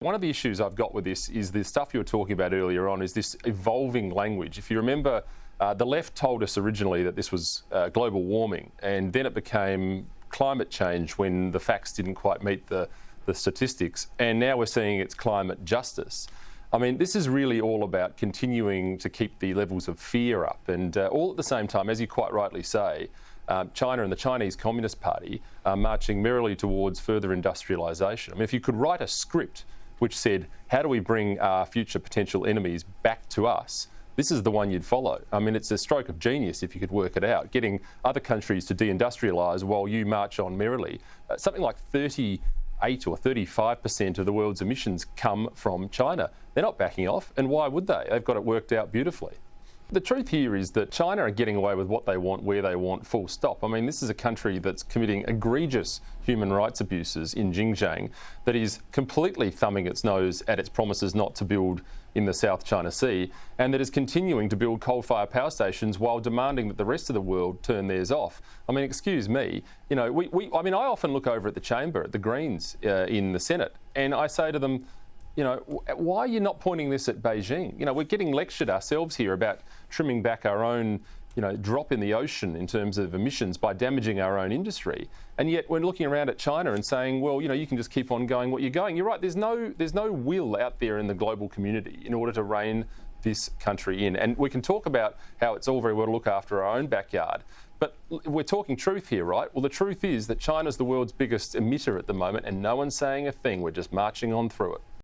One of the issues I've got with this is the stuff you were talking about earlier on, is this evolving language. If you remember, the left told us originally that this was global warming, and then it became climate change when the facts didn't quite meet the statistics, and now we're seeing it's climate justice. I mean, this is really all about continuing to keep the levels of fear up, and all at the same time, as you quite rightly say, China and the Chinese Communist Party are marching merrily towards further industrialisation. I mean, if you could write a script which said, how do we bring our future potential enemies back to us, this is the one you'd follow. I mean, it's a stroke of genius if you could work it out, getting other countries to deindustrialise while you march on merrily. Something like 38 or 35% of the world's emissions come from China. They're not backing off, and why would they? They've got it worked out beautifully. The truth here is that China are getting away with what they want, where they want, full stop. I mean, this is a country that's committing egregious human rights abuses in Xinjiang, that is completely thumbing its nose at its promises not to build in the South China Sea, and that is continuing to build coal-fired power stations while demanding that the rest of the world turn theirs off. I mean, excuse me, you know, I often look over at the chamber, at the Greens in the Senate, and I say to them, you know, why are you not pointing this at Beijing? You know, we're getting lectured ourselves here about trimming back our own, you know, drop in the ocean in terms of emissions by damaging our own industry. And yet we're looking around at China and saying, well, you know, you can just keep on going what you're going. You're right, there's no will out there in the global community in order to rein this country in. And we can talk about how it's all very well to look after our own backyard, but we're talking truth here, right? Well, the truth is that China's the world's biggest emitter at the moment, and no one's saying a thing. We're just marching on through it.